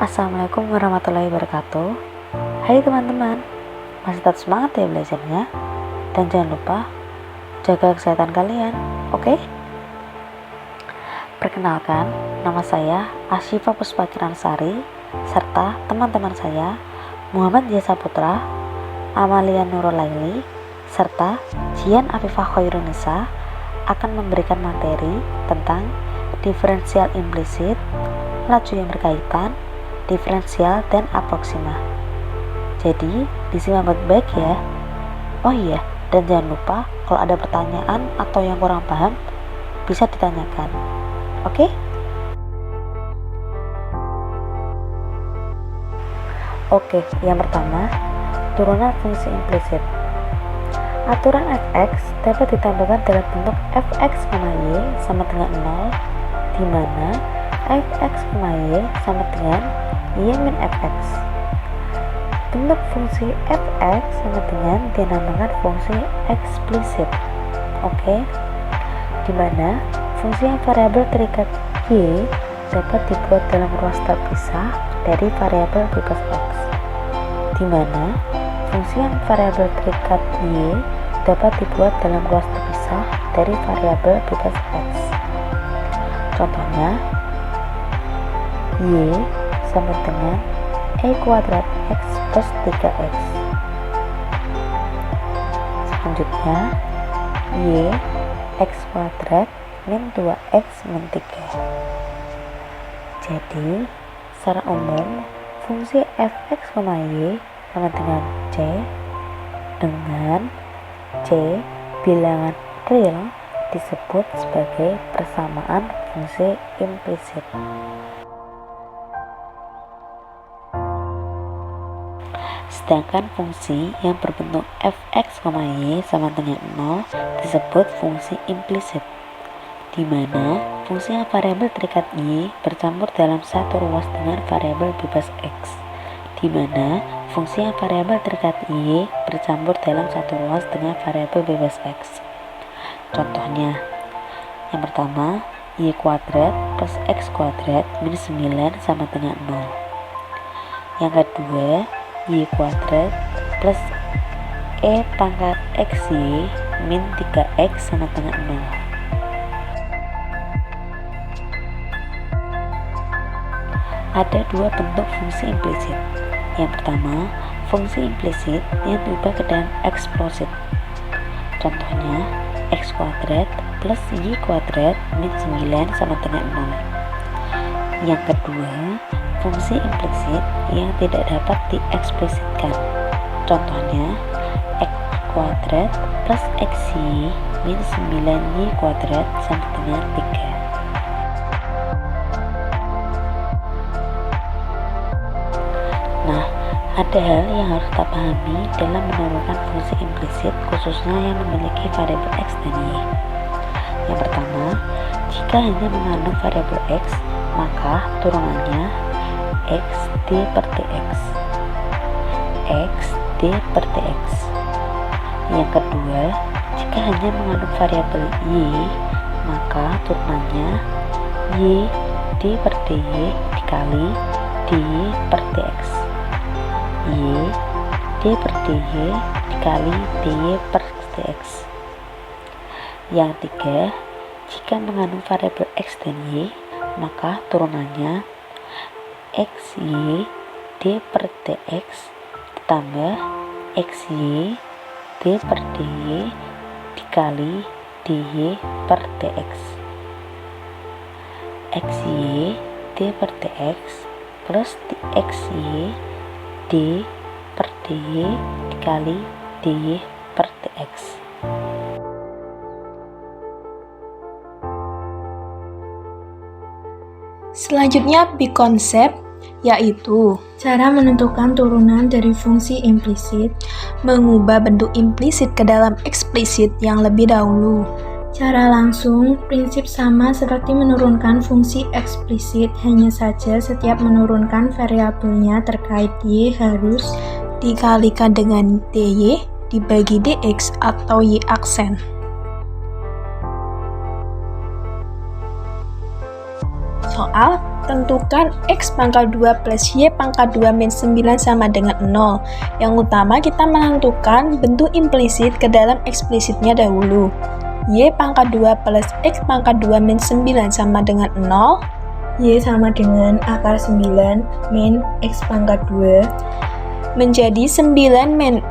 Assalamualaikum warahmatullahi wabarakatuh. Hai teman-teman, masih tetap semangat ya belajarnya. Dan jangan lupa jaga kesehatan kalian, oke? Perkenalkan, nama saya Asyifa Puspakiransari, serta teman-teman saya Muhammad Yasa Putra, Amalia Nurul Laili, serta Jian Afifah Khairunisa akan memberikan materi tentang diferensial implisit, laju yang berkaitan, diferensial, dan aproksima. Jadi, disimak baik-baik ya. Oh iya, dan jangan lupa kalau ada pertanyaan atau yang kurang paham, bisa ditanyakan. Oke? Oke, yang pertama, turunan fungsi implisit. Aturan fx dapat ditambahkan dalam bentuk fx, y sama dengan 0, di mana fx, y sama dengan y min fx. Bentuk fungsi fx sama dengan dinamakan fungsi eksplisit. Oke, di mana fungsi yang variabel terikat y dapat dibuat dalam ruas terpisah dari variabel bebas x, di mana fungsi yang variabel terikat y dapat dibuat dalam ruas terpisah dari variabel bebas x. Contohnya, y sama dengan e kuadrat x plus 3x. Selanjutnya, y x kuadrat min 2x min 3. Jadi, secara umum, fungsi fx, y sama dengan c dengan c bilangan real disebut sebagai persamaan fungsi implisit. Sedangkan fungsi yang berbentuk fx, y sama dengan 0 disebut fungsi implisit, di mana fungsi yang variabel terikat y bercampur dalam satu ruas dengan variabel bebas x, di mana fungsi yang variabel terikat y bercampur dalam satu ruas dengan variabel bebas x. Contohnya, yang pertama, y kuadrat plus x kuadrat min 9 sama dengan 0. Yang kedua, y kuadrat plus e pangkat xy min 3x sama dengan 0. Ada dua bentuk fungsi implisit. Yang pertama, fungsi implisit yang berubah ke dalam eksplosit. Contohnya, x kuadrat plus y kuadrat min 9 sama dengan 0. Yang kedua, fungsi implisit yang tidak dapat dieksplisitkan. Contohnya, x kuadrat plus xy min 9y kuadrat sama dengan 3. Nah, ada hal yang harus kita pahami dalam menurunkan fungsi implisit, khususnya yang memiliki variabel x dan y. Yang pertama, jika hanya mengandung variabel x, maka turunannya x d per dx. X d per dx. Yang kedua, jika hanya mengandung variabel y, maka turunannya y d per dy dikali dy per dx. Y d per dy dikali dy per dx. Yang ketiga, jika mengandung variabel x dan y, maka turunannya xy d per dx ditambah xy d per dy dikali dy per dx. Xy d per dx plus xy d per dy dikali dy per dx. Selanjutnya B-konsep, yaitu cara menentukan turunan dari fungsi implisit, mengubah bentuk implisit ke dalam eksplisit yang lebih dahulu. Cara langsung, prinsip sama seperti menurunkan fungsi eksplisit, hanya saja setiap menurunkan variabelnya terkait y harus dikalikan dengan dy dibagi dx atau y aksen. soal, tentukan X pangkat 2 plus Y pangkat 2 min 9 sama dengan 0. Yang utama kita menentukan bentuk implisit ke dalam eksplisitnya dahulu. Y pangkat 2 plus X pangkat 2 min 9 sama dengan 0. Y sama dengan akar 9 min X pangkat 2 menjadi 9 min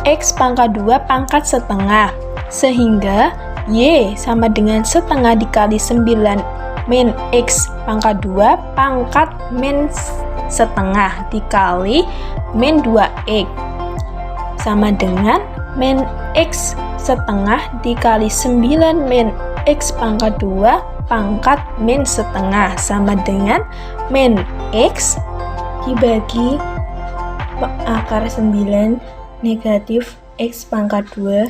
X pangkat 2 pangkat setengah. Sehingga Y sama dengan setengah dikali 9 min X pangkat 2 pangkat min setengah dikali min 2X sama dengan min X setengah dikali 9 min X pangkat 2 pangkat min setengah sama dengan min X dibagi akar 9 negatif X pangkat 2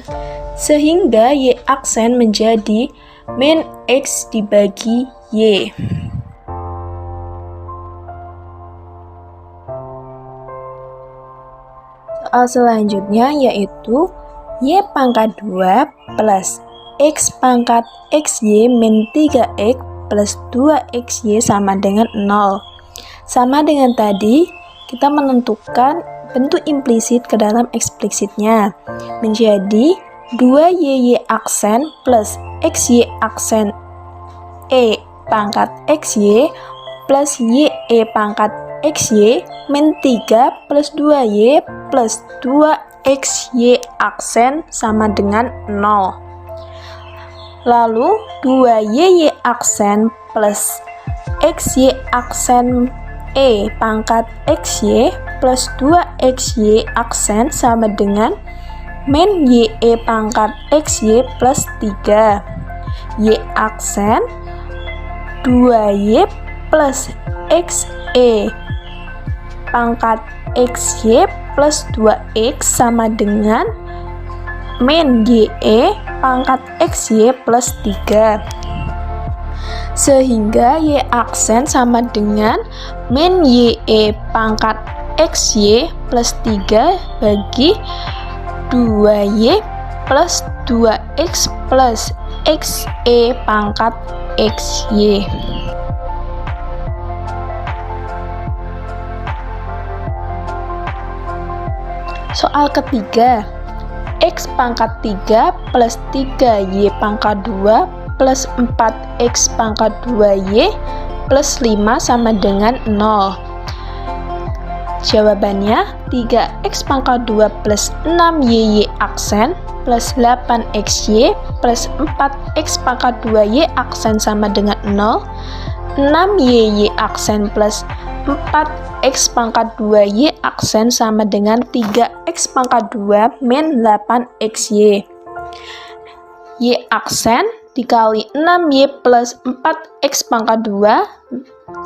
sehingga Y aksen menjadi min X dibagi Y. Soal selanjutnya yaitu Y pangkat 2 plus X pangkat XY min 3X plus 2XY sama dengan 0. Sama dengan tadi, kita menentukan bentuk implisit ke dalam eksplisitnya menjadi 2YY aksen plus XY aksen E pangkat XY plus YE pangkat XY min 3 plus 2Y plus 2XY aksen sama dengan 0. Lalu 2YY aksen plus XY aksen E pangkat XY plus 2XY aksen sama dengan min YE pangkat XY plus 3. Y aksen 2Y plus XE pangkat XY plus 2X sama dengan min YE pangkat XY plus 3. Sehingga Y aksen sama dengan min YE pangkat XY plus 3 bagi 2Y plus 2X plus XE pangkat XY. Soal ketiga, X pangkat 3 plus 3Y pangkat 2 plus 4X pangkat 2Y plus 5 sama dengan 0. Jawabannya 3X pangkat 2 plus 6YY aksen plus 8XY plus 4X pangkat 2Y aksen sama dengan 0. 6YY aksen plus 4X pangkat 2Y aksen sama dengan 3X pangkat 2 min 8XY. Y aksen dikali 6Y plus 4X pangkat 2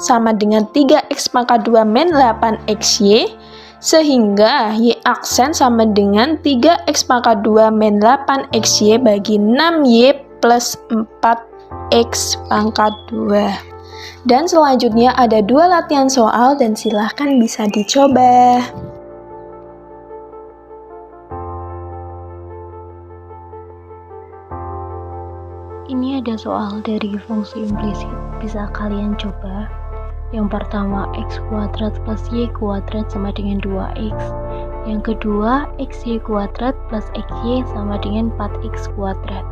sama dengan 3X pangkat 2 min 8XY, sehingga Y aksen sama dengan 3X pangkat 2 min 8XY bagi 6Y plus 4X pangkat 2. Dan selanjutnya ada 2 latihan soal dan silahkan bisa dicoba. Ini ada soal dari fungsi implisit, bisa kalian coba. Yang pertama, x kuadrat plus y kuadrat sama dengan 2x. Yang kedua, xy kuadrat plus xy sama dengan 4x kuadrat.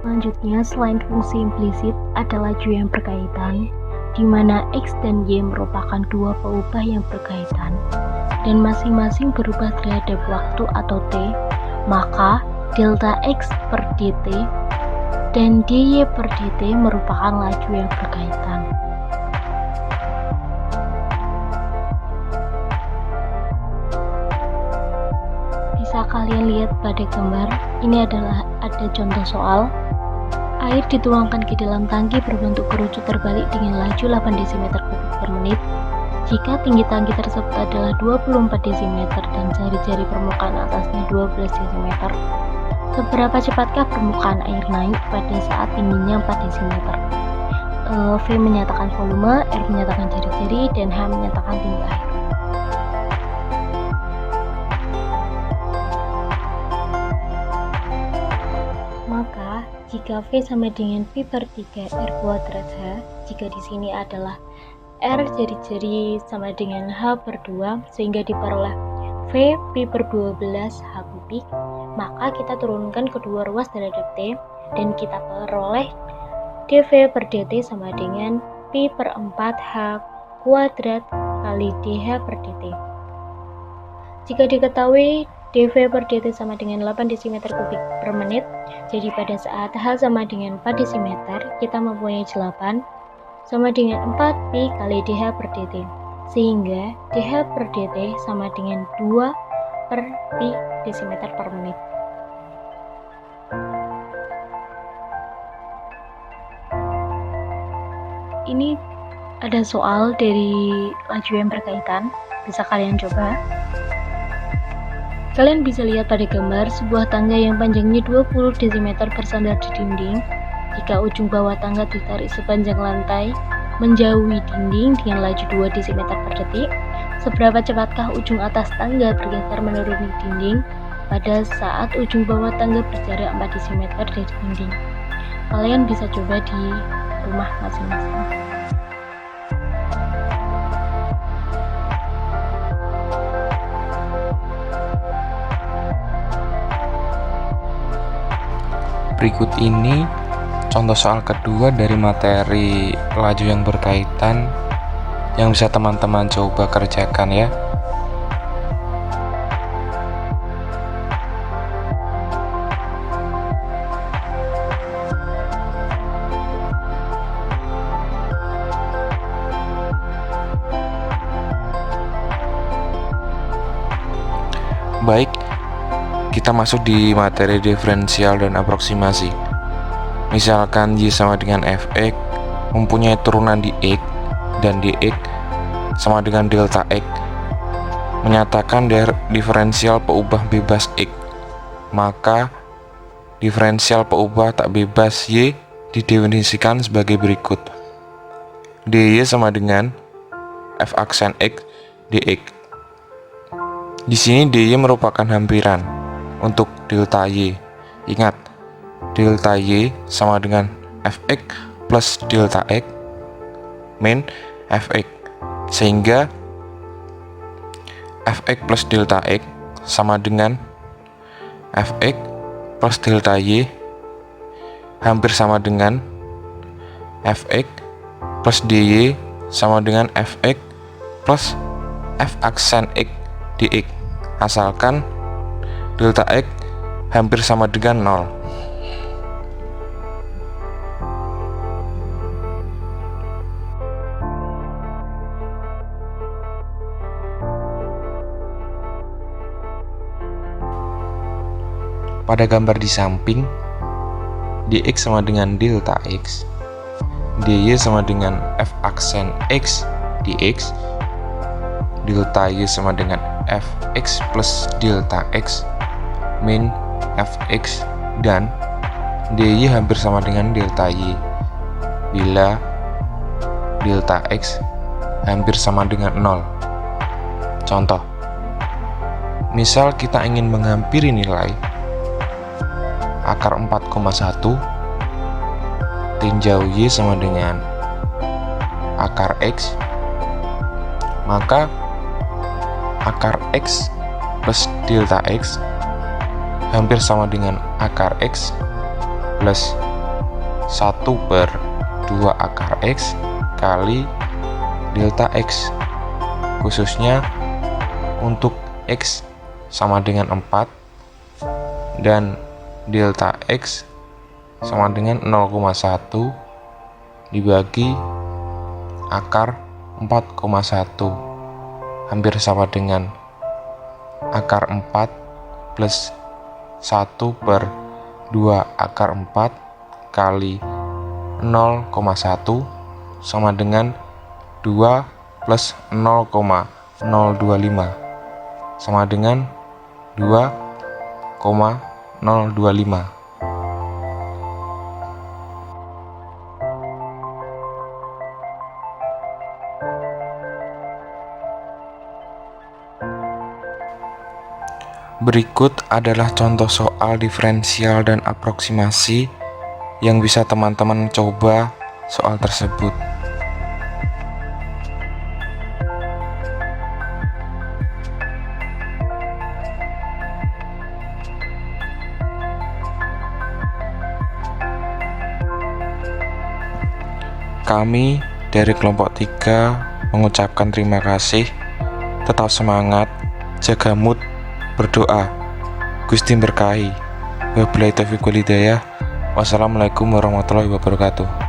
Selanjutnya, selain fungsi implisit, ada laju yang berkaitan, di mana x dan y merupakan dua peubah yang berkaitan, dan masing-masing berubah terhadap waktu atau t, maka delta x per dt dan dy per dt merupakan laju yang berkaitan. Bisa kalian lihat pada gambar, ini adalah ada contoh soal. Air dituangkan ke dalam tangki berbentuk kerucut terbalik dengan laju 8 dm3 per menit. Jika tinggi tangki tersebut adalah 24 dm dan jari-jari permukaan atasnya 12 dm, seberapa cepatkah permukaan air naik pada saat tingginya 4 dm? V menyatakan volume, R menyatakan jari-jari, dan H menyatakan tinggi air. Jika V sama dengan Pi per 3 R kuadrat H, jika di sini adalah R jari-jari sama dengan H per 2, sehingga diperoleh V Pi per 12 H kubik, maka kita turunkan kedua ruas terhadap T, dan kita peroleh dV per dt sama dengan Pi per 4 H kuadrat kali dH per dt. Jika diketahui dV per dt sama dengan 8 desimeter kubik per menit, jadi pada saat H sama dengan 4 desimeter, kita mempunyai jawaban sama dengan 4 Pi kali dH per dt, sehingga dH per dt sama dengan 2 per Pi desimeter per menit. Ini ada soal dari laju yang berkaitan, bisa kalian coba. Kalian bisa lihat pada gambar sebuah tangga yang panjangnya 20 cm bersandar di dinding. Jika ujung bawah tangga ditarik sepanjang lantai menjauhi dinding dengan laju 2 cm per detik, seberapa cepatkah ujung atas tangga bergeser menuruni dinding pada saat ujung bawah tangga berjarak 4 cm dari dinding? Kalian bisa coba di rumah masing-masing. Berikut ini contoh soal kedua dari materi laju yang berkaitan yang bisa teman-teman coba kerjakan ya. Baik, kita masuk di materi diferensial dan aproksimasi. Misalkan Y sama dengan Fx mempunyai turunan di X dan dx sama dengan delta X. Menyatakan diferensial peubah bebas X, maka diferensial peubah tak bebas Y didefinisikan sebagai berikut. dy sama dengan f aksen X dx. Di sini dy merupakan hampiran untuk delta y. Ingat, delta y sama dengan fx plus delta x min fx, sehingga fx plus delta x sama dengan fx plus delta y hampir sama dengan fx plus dy sama dengan fx plus f aksen x dx, asalkan delta x hampir sama dengan 0. Pada gambar di samping, dx sama dengan delta x, dy sama dengan f aksen x dx, delta y sama dengan fx plus delta x min fx, dan dy hampir sama dengan delta y bila delta x hampir sama dengan 0. Contoh, misal kita ingin menghampiri nilai akar 4,1 tinjau y sama dengan akar x, maka akar x plus delta x hampir sama dengan akar x plus 1/2 akar x kali delta x, khususnya untuk x sama dengan 4 dan delta x sama dengan 0,1 dibagi akar 4,1 hampir sama dengan akar 4 plus 1/2 akar 4 kali 0,1 sama dengan 2 plus 0,025 sama dengan 2,025. Berikut adalah contoh soal diferensial dan aproksimasi yang bisa teman-teman coba soal tersebut. Kami dari kelompok 3 mengucapkan terima kasih. Tetap semangat, jaga mood, berdoa. Gusti berkahi. Wabillahi taufiq wal hidayah. Wassalamualaikum warahmatullahi wabarakatuh.